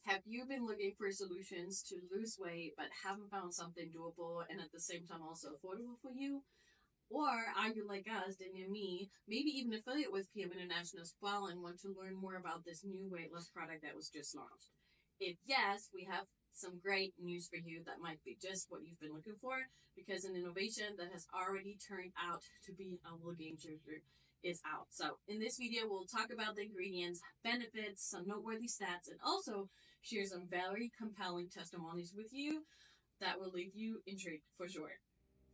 Have you been looking for solutions to lose weight but haven't found something doable and at the same time also affordable for you? Or are you like us, Daniel and me, maybe even affiliate with PM International as well and want to learn more about this new weight loss product that was just launched? If yes, we have some great news for you that might be just what you've been looking for, because an innovation that has already turned out to be a real game changer is out. So in this video, we'll talk about the ingredients, benefits, some noteworthy stats, and also share some very compelling testimonies with you that will leave you intrigued for sure.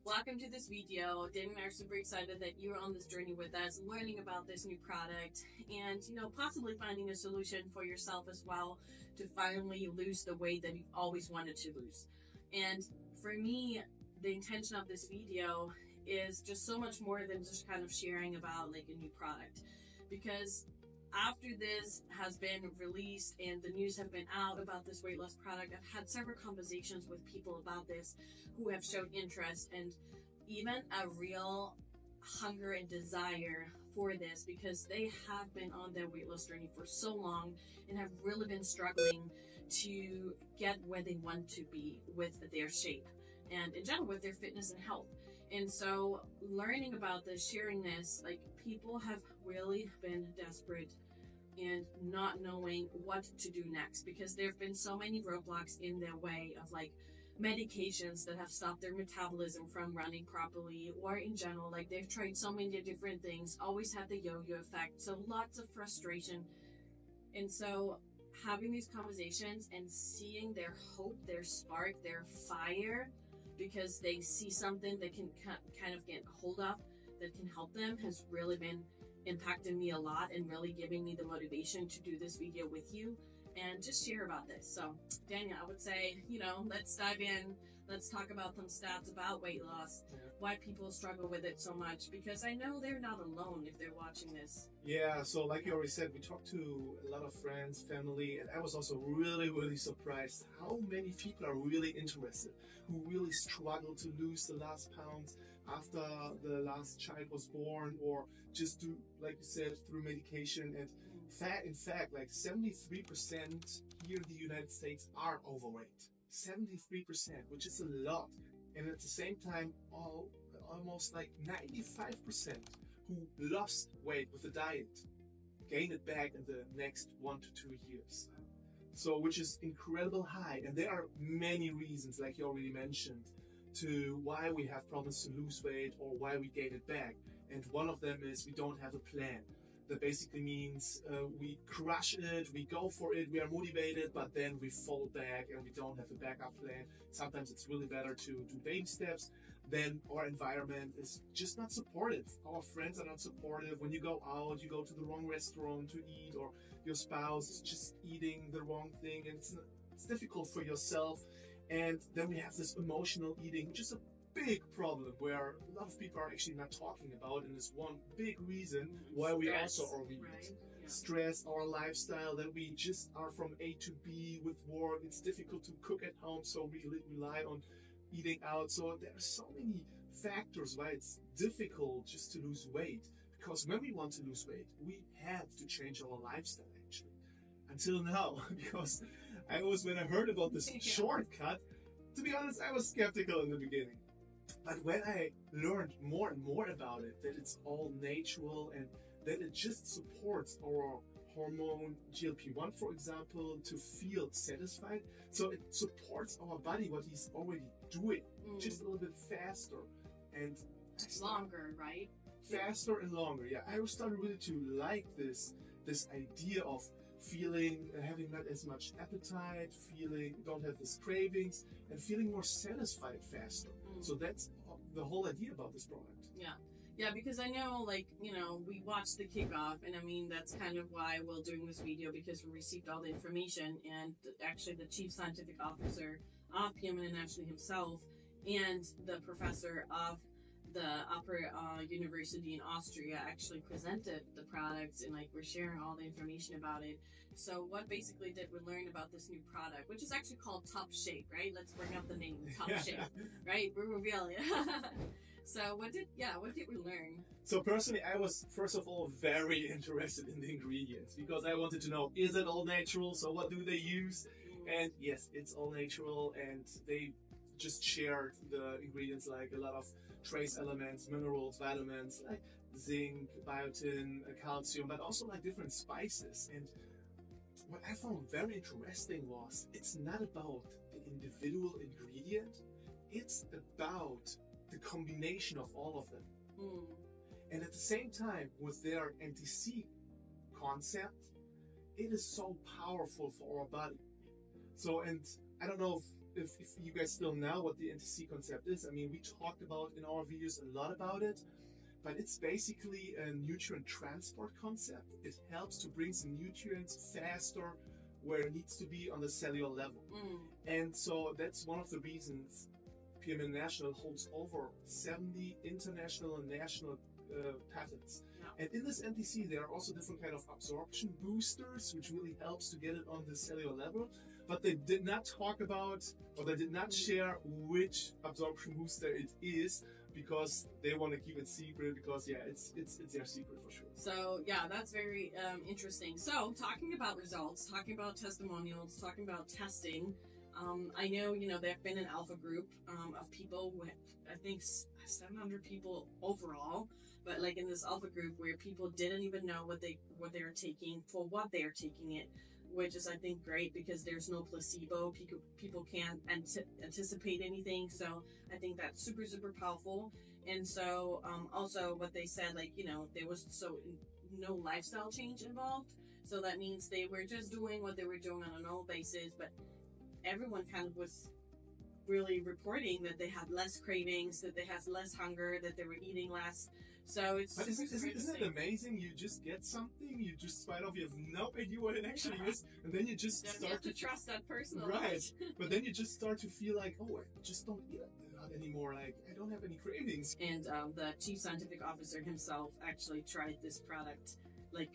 Welcome to this video. Dan and I are super excited that you're on this journey with us, learning about this new product and, possibly finding a solution for yourself as well to finally lose the weight that you've always wanted to lose. And for me, the intention of this video is just so much more than just kind of sharing about like a new product, because after this has been released and the news have been out about this weight loss product, I've had several conversations with people about this who have shown interest and even a real hunger and desire for this, because they have been on their weight loss journey for so long and have really been struggling to get where they want to be with their shape and in general with their fitness and health. And so learning about this, sharing this, like, people have really been desperate and not knowing what to do next, because there have been so many roadblocks in their way of like medications that have stopped their metabolism from running properly, or in general, like they've tried so many different things, always had the yo-yo effect, so lots of frustration. And so having these conversations and seeing their hope, their spark, their fire, because they see something that can kind of get hold of that can help them, has really been impacting me a lot and really giving me the motivation to do this video with you and just share about this. So Daniel, I would say, let's dive in. Let's talk about some stats about weight loss, why people struggle with it so much, because I know they're not alone if they're watching this. Yeah, so like you already said, we talked to a lot of friends, family, and I was also really surprised how many people are really interested, who really struggle to lose the last pounds after the last child was born, or just do, like you said, through medication. And in fact, like 73% here in the United States are overweight. 73%, which is a lot. And at the same time, almost like 95% who lost weight with the diet gain it back in the next 1 to 2 years. So, which is incredible high. And there are many reasons, like you already mentioned, to why we have problems to lose weight or why we gain it back. And one of them is we don't have a plan. That basically means we crush it, we go for it, we are motivated, but then we fall back and we don't have a backup plan. Sometimes it's really better to do baby steps. Then our environment is just not supportive. Our friends are not supportive. When you go out, you go to the wrong restaurant to eat, or your spouse is just eating the wrong thing, and it's difficult for yourself. And then we have this emotional eating, which is a big problem where a lot of people are actually not talking about, and is one big reason why we also are overeat. Right? Yeah. Stress, our lifestyle, that we just are from A to B with work. It's difficult to cook at home, so we rely on eating out. So there are so many factors why it's difficult just to lose weight, because when we want to lose weight, we have to change our lifestyle actually. Until now, because when I heard about this shortcut, to be honest, I was skeptical in the beginning. But when I learned more and more about it, that it's all natural and that it just supports our hormone GLP-1, for example, to feel satisfied. So it supports our body, what he's already doing, just a little bit faster and longer, right? Faster and longer, yeah. I started really to like this idea of having not as much appetite, don't have these cravings, and feeling more satisfied faster. So that's the whole idea about this product. Yeah, because I know, we watched the kickoff, and I mean, that's kind of why we're doing this video, because we received all the information, and actually the chief scientific officer of PM International himself and the professor of the Upper University in Austria actually presented the products, and we're sharing all the information about it. So what basically did we learn about this new product, which is actually called Top Shape, right? Let's bring up the name, Top Shape, right? We're revealing it. So what did we learn? So personally, I was first of all very interested in the ingredients because I wanted to know, is it all natural? So what do they use? And yes, it's all natural, and they just shared the ingredients like a lot of trace elements, minerals, vitamins like zinc, biotin, calcium, but also like different spices. And what I found very interesting was it's not about the individual ingredient, it's about the combination of all of them. And at the same time, with their NTC concept, it is so powerful for our body. So, and I don't know if you guys still know what the NTC concept is. I mean, we talked about in our videos a lot about it, but it's basically a nutrient transport concept. It helps to bring some nutrients faster where it needs to be on the cellular level. And so that's one of the reasons PM International holds over 70 international and national patents. And in this NTC, there are also different kind of absorption boosters, which really helps to get it on the cellular level. But they did not talk about, or they did not share which absorption booster it is, because they want to keep it secret, because yeah, it's their secret for sure. So yeah, that's very interesting. So talking about results, talking about testimonials, talking about testing, I know, there have been an alpha group of people with, I think, 700 people overall, but like in this alpha group where people didn't even know what they were taking, for what they are taking it, which is, I think, great because there's no placebo. People can't anticipate anything. So I think that's super, super powerful. And so also what they said, like, there was no lifestyle change involved. So that means they were just doing what they were doing on a normal basis, but everyone kind of was really reporting that they had less cravings, that they had less hunger, that they were eating less. So it's but isn't it amazing? You just get something, you just spite off, you have no idea what it actually is, and then you just start to trust that person. Right. But then you just start to feel like, oh, I just don't eat it anymore. Like, I don't have any cravings. And the chief scientific officer himself actually tried this product like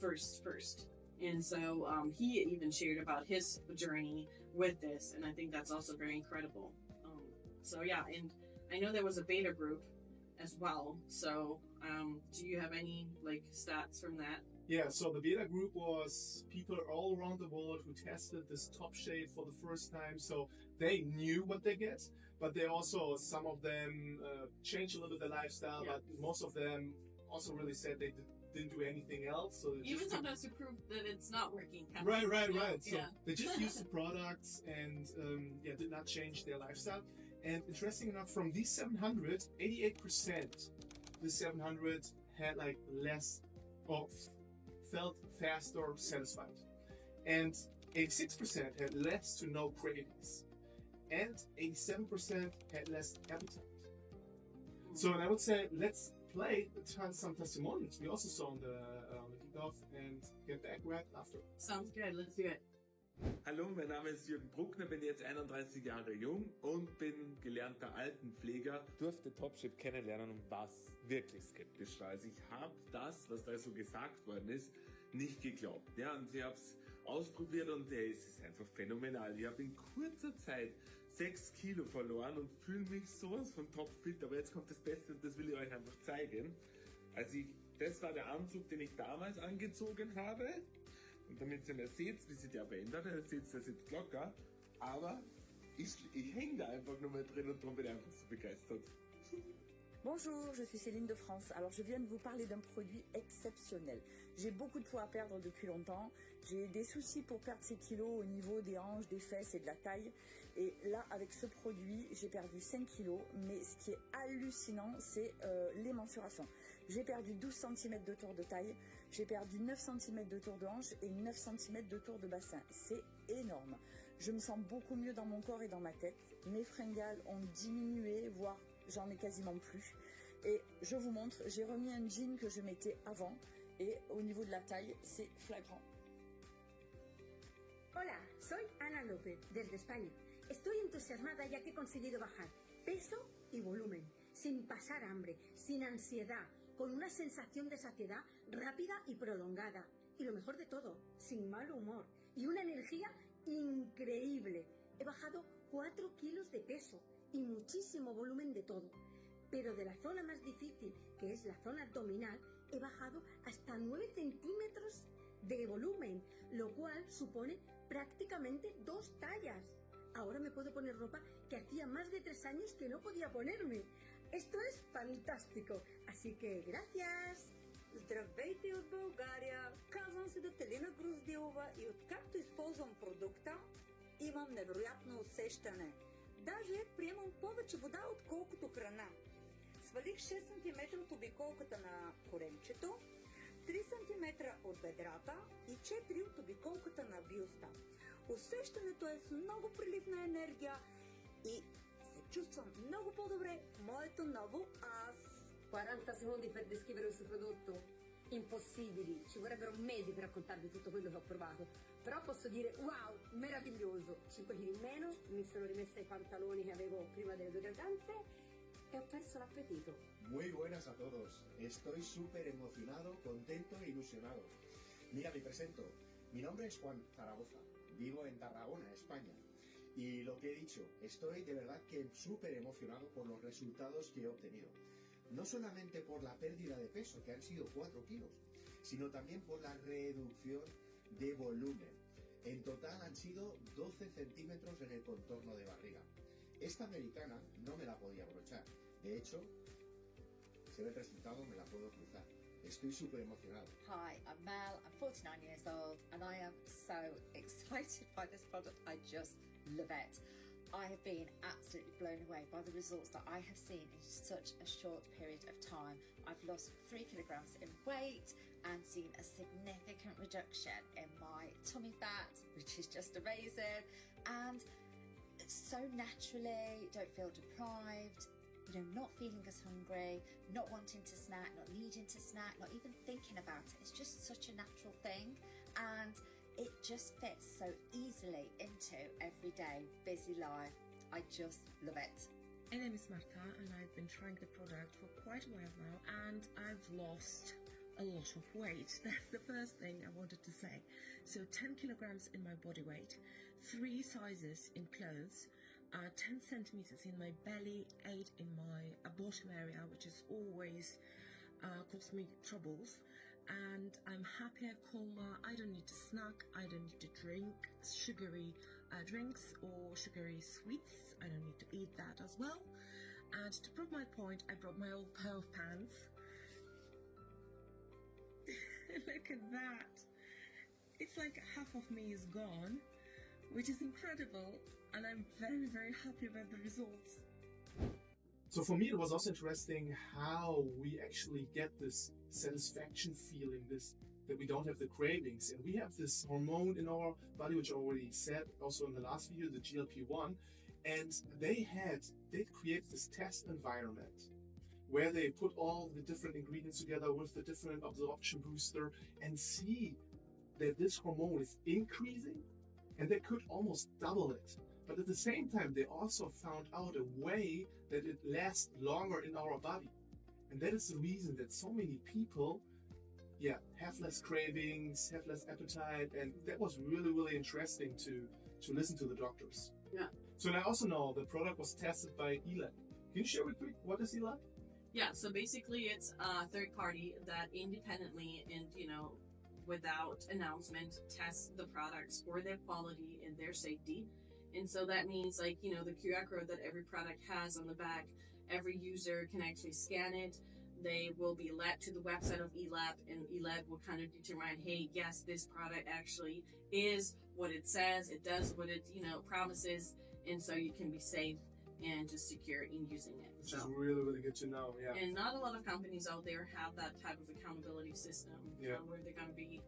first. And so he even shared about his journey with this, and I think that's also very incredible. So yeah, and I know there was a beta group as well. So do you have any like stats from that? Yeah, so the beta group was people all around the world who tested this top shade for the first time. So they knew what they get, but they also, some of them changed a little bit their lifestyle, but most of them also really said they didn't do anything else. So even sometimes to prove that it's not working. Right. So they just used the products and did not change their lifestyle. And interesting enough, from these 700, 88%, the 700 had like less, or felt faster satisfied. And 86% had less to no cravings. And 87% had less appetite. So I would say, let's play some testimonials we also saw on the kickoff and get back right after. Sounds good, let's do it. Hallo, mein Name ist Jürgen Bruckner, bin jetzt 31 Jahre jung und bin gelernter Altenpfleger. Durfte Topshape kennenlernen und war wirklich skeptisch, also ich habe das, was da so gesagt worden ist, nicht geglaubt. Ja, und ich habe es ausprobiert und es ist einfach phänomenal. Ich habe in kurzer Zeit 6 Kilo verloren und fühle mich sowas von topfit, aber jetzt kommt das Beste und das will ich euch einfach zeigen. Also das war der Anzug, den ich damals angezogen habe. Und damit ihr seht, wie sich der verändert, ihr seht, der sitzt locker, aber ich hänge da einfach nur mal drin und darum bin ich einfach so begeistert. Bonjour, je suis Céline de France. Alors je viens de vous parler d'un produit exceptionnel. J'ai beaucoup de poids à perdre depuis longtemps. J'ai des soucis pour perdre ces kilos au niveau des hanches, des fesses et de la taille. Et là, avec ce produit, j'ai perdu 5 kilos. Mais ce qui est hallucinant, c'est les mensurations. J'ai perdu 12 cm de tour de taille. J'ai perdu 9 cm de tour de hanche et 9 cm de tour de bassin. C'est énorme. Je me sens beaucoup mieux dans mon corps et dans ma tête. Mes fringales ont diminué, voire j'en ai quasiment plus. Et je vous montre, j'ai remis un jean que je mettais avant. Et au niveau de la taille, c'est flagrant. Hola, soy Ana López, desde España. Estoy entusiasmada ya que he conseguido bajar peso y volumen, sin pasar hambre, sin ansiedad, con una sensación de saciedad rápida y prolongada. Y lo mejor de todo, sin mal humor y una energía increíble. He bajado 4 kilos de peso y muchísimo volumen de todo. pero de la zona más difícil, que es la zona abdominal, he bajado hasta 9 centímetros de volumen, lo cual supone prácticamente 2 tallas. Ahora me puedo poner ropa que hacía más de 3 años que no podía ponerme. Esto es fantástico, así que gracias. Здравейте от България! Казвам се Детелина Груздилова и откакто използвам продукта, имам невероятно усещане. Даже приемам повече вода, отколкото храна. Свалих 6 см от обиколката на коремчето, 3 см от бедрата и 4 от обиколката на бюста. Усещането е с много прилив на енергия и се чувствам много по-добре в моето ново аз. 40 secondi per descrivere questo prodotto? Impossibili, ci vorrebbero mesi per raccontarvi tutto quello che ho provato. Però posso dire, wow, meraviglioso! 5 kg in meno, mi sono rimessa i pantaloni che avevo prima delle 2 gradanze e ho perso l'appetito. Muy buenas a todos. Estoy súper emocionado, contento e ilusionado. Mira, me presento. Mi nombre es Juan Zaragoza. Vivo en Tarragona, España. Y lo que he dicho, estoy de verdad que súper emocionado por los resultados que he obtenido. No solamente por la pérdida de peso, que han sido 4 kilos, sino también por la reducción de volumen. En total han sido 12 centímetros en el contorno de barriga. Esta americana no me la podía abrochar. De hecho, si ve el resultado me la puedo cruzar. Estoy súper emocionado. Hi, I'm Mel, I'm 49 years old, and I am so excited by this product. I just love it. I have been absolutely blown away by the results that I have seen in such a short period of time. I've lost 3 kilograms in weight and seen a significant reduction in my tummy fat, which is just amazing. And it's so naturally, don't feel deprived, not feeling as hungry, not wanting to snack, not needing to snack, not even thinking about it. It's just such a natural thing. And it just fits so easily into everyday busy life. I just love it. My name is Marta and I've been trying the product for quite a while now and I've lost a lot of weight. That's the first thing I wanted to say. So 10 kilograms in my body weight, 3 sizes in clothes, 10 centimeters in my belly, 8 in my bottom area, which has always caused me troubles. And I'm happy, calmer. I don't need to snack, I don't need to drink sugary drinks or sugary sweets. I don't need to eat that as well. And to prove my point, I brought my old pair of pants. Look at that. It's like half of me is gone, which is incredible. And I'm very, very happy about the results. So for me, it was also interesting how we actually get this satisfaction feeling, that we don't have the cravings. And we have this hormone in our body, which I already said also in the last video, the GLP-1. And they created this test environment where they put all the different ingredients together with the different absorption booster and see that this hormone is increasing, and they could almost double it. But at the same time, they also found out a way that it lasts longer in our body. And that is the reason that so many people, have less cravings, have less appetite. And that was really, really interesting to listen to the doctors. Yeah. So I also know the product was tested by ELAB. Can you share with me, what is ELAB? Yeah, so basically it's a third party that independently and, without announcement tests the products for their quality and their safety. And so that means the QR code that every product has on the back, every user can actually scan it. They will be led to the website of ELAB, and ELAB will kind of determine, hey, yes, this product actually is what it says. It does what it, promises. And so you can be safe and just secure in using it. Which is really, really good to know, yeah. And not a lot of companies out there have that type of accountability system where they're going to be,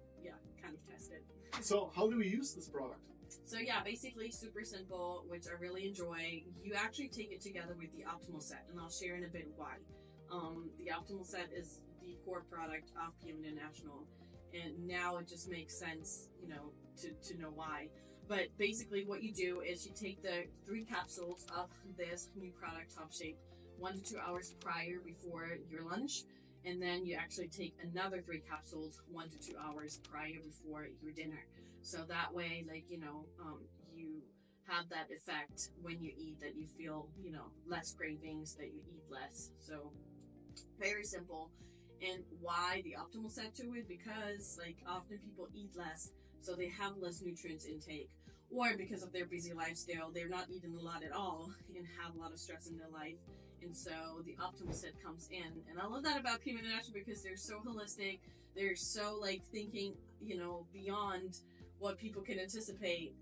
kind of tested. So how do we use this product? So basically super simple, which I really enjoy. You actually take it together with the Optimal Set, and I'll share in a bit why. The Optimal Set is the core product of PM International, and now it just makes sense, to know why. But basically what you do is you take the 3 capsules of this new product, Top Shape, 1 to 2 hours before your lunch, and then you actually take another 3 capsules 1 to 2 hours before your dinner. So that way, you have that effect when you eat, that you feel, less cravings, that you eat less. So very simple. And why the optimal set to it? Because like often people eat less, so they have less nutrients intake, or because of their busy lifestyle, they're not eating a lot at all and have a lot of stress in their life. And so the optimal set comes in. And I love that about PM International because they're so holistic. They're so like thinking, beyond what people can anticipate.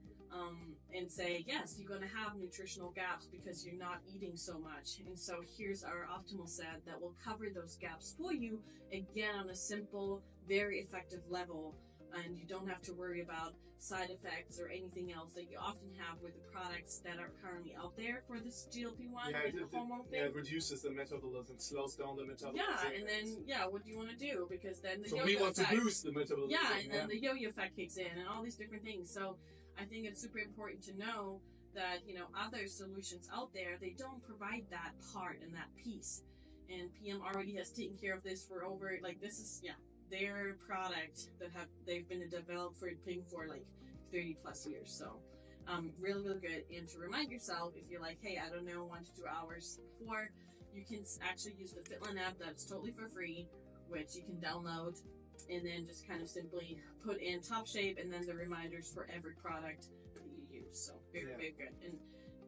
And say, yes, you're going to have nutritional gaps because you're not eating so much. And so here's our optimal set that will cover those gaps for you, again, on a simple, very effective level. And you don't have to worry about side effects or anything else that you often have with the products that are currently out there for this GLP-1 hormone thing. Yeah, it reduces the metabolism, slows down the metabolism. Yeah, and then, what do you want to do? Because then the yo-yo effect. So we want to boost the metabolism. Yeah, and then the yo-yo effect kicks in and all these different things. So I think it's super important to know that, other solutions out there, they don't provide that part and that piece. And PM already has taken care of this for over, this is, their product that they've been developed for 30 plus years. So, really, really good. And to remind yourself, if you're like, hey, I don't know, 1 to 2 hours before, you can actually use the Fitland app that's totally for free, which you can download. And then just kind of simply put in Top Shape and then the reminders for every product that you use. So very, very good. And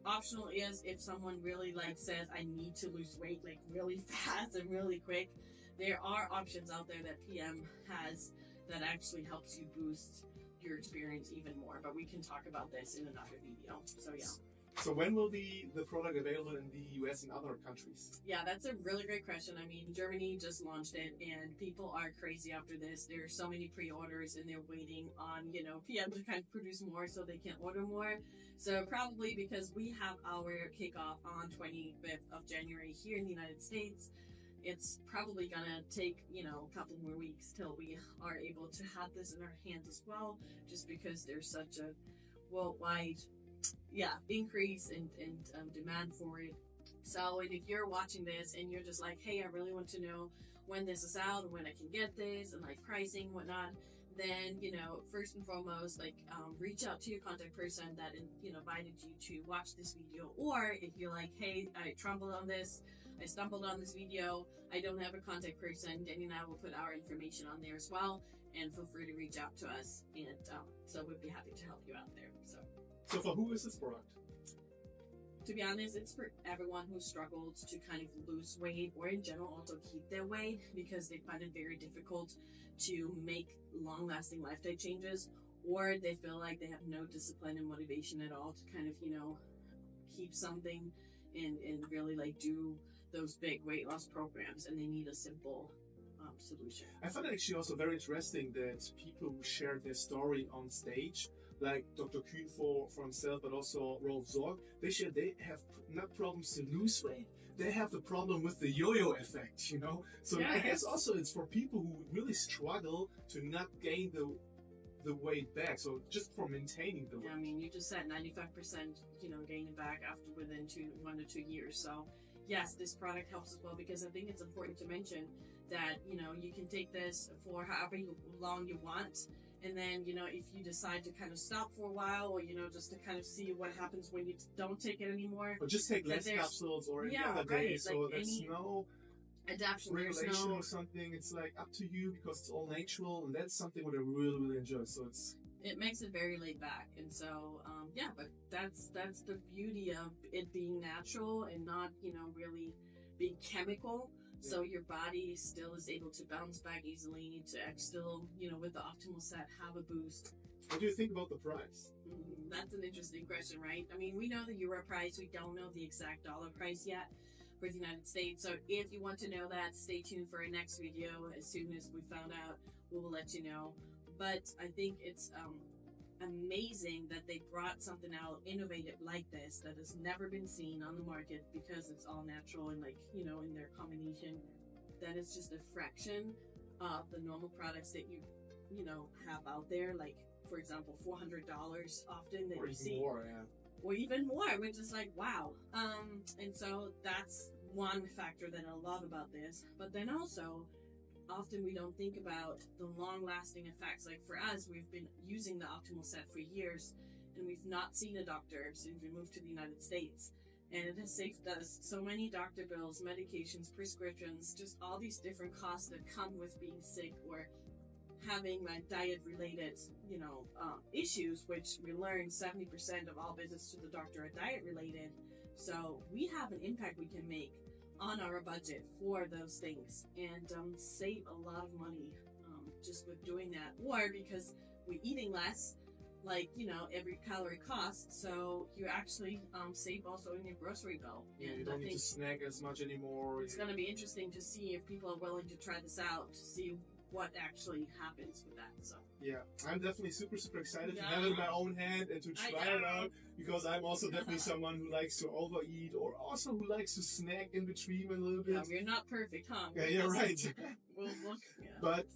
optional is if someone really says, I need to lose weight really fast and really quick, there are options out there that PM has that actually helps you boost your experience even more. But we can talk about this in another video. So yeah. So when will the product available in the US and other countries? Yeah, that's a really great question. I mean, Germany just launched it and people are crazy after this. There are so many pre-orders and they're waiting on, PM to kind of produce more so they can order more. So probably because we have our kickoff on 25th of January here in the United States, it's probably gonna take, a couple more weeks till we are able to have this in our hands as well, just because there's such a worldwide increase in demand for it. So, and if you're watching this and you're just like, hey, I really want to know when this is out and when I can get this and pricing, whatnot, then, first and foremost, reach out to your contact person that, invited you to watch this video. Or if you're like, hey, I stumbled on this video, I don't have a contact person, Danny and I will put our information on there as well. And feel free to reach out to us. And so we'd be happy to help you out there. So for who is this product? To be honest, it's for everyone who struggles to kind of lose weight or in general also keep their weight because they find it very difficult to make long-lasting lifestyle changes, or they feel like they have no discipline and motivation at all to kind of, keep something and really do those big weight loss programs, and they need a simple solution. I find it actually also very interesting that people who share their story on stage, like Dr. Kühn for himself, but also Rolf Zorg, they have not problems to lose weight. They have the problem with the yo-yo effect, So yes. I guess also it's for people who really struggle to not gain the weight back. So just for maintaining the weight. I mean, you just said 95%, gaining back after within 1 to 2 years. So yes, this product helps as well because I think it's important to mention that, you can take this for however long you want. And then, if you decide to kind of stop for a while or, just to kind of see what happens when you don't take it anymore. Or just take less capsules or any other day. So there's no adaptation regulation or something. It's up to you because it's all natural. And that's something what I really, really enjoy. So it makes it very laid back. And so, but that's the beauty of it being natural and not, really being chemical. So your body still is able to bounce back easily, to still, with the optimal set, have a boost. What do you think about the price? That's an interesting question, right? I mean, we know the euro price. We don't know the exact dollar price yet for the United States. So if you want to know that, stay tuned for our next video. As soon as we found out, we will let you know. But I think it's amazing that they brought something out innovative like this that has never been seen on the market because it's all natural and in their combination. That is just a fraction of the normal products that you have out there. For example, $400 often that or you even see. More, yeah. Or even more, which is wow. And so that's one factor that I love about this. But then also, often we don't think about the long-lasting effects. For us, we've been using the optimal set for years, and we've not seen a doctor since we moved to the United States. And it has saved us so many doctor bills, medications, prescriptions, just all these different costs that come with being sick or having diet-related, issues, which we learned 70% of all visits to the doctor are diet-related. So we have an impact we can make on our budget for those things and save a lot of money just with doing that. Or because we're eating less, every calorie costs, so you actually save also in your grocery bill. Yeah, and you don't need to snack as much anymore. It's going to be interesting to see if people are willing to try this out, to see what actually happens with that. So yeah, I'm definitely super excited to Yeah. have it in my own hand and to try it out, because I'm also definitely someone who likes to overeat or also who likes to snack in between a little bit. yeah, we're not perfect, huh? Yeah, you're right. We'll look. Yeah. But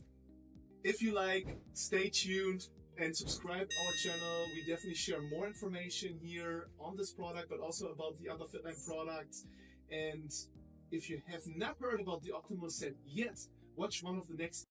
if you like, stay tuned and subscribe our channel. We definitely share more information here on this product, but also about the other Fitline products. And if you have not heard about the Optimal Set yet, watch one of the next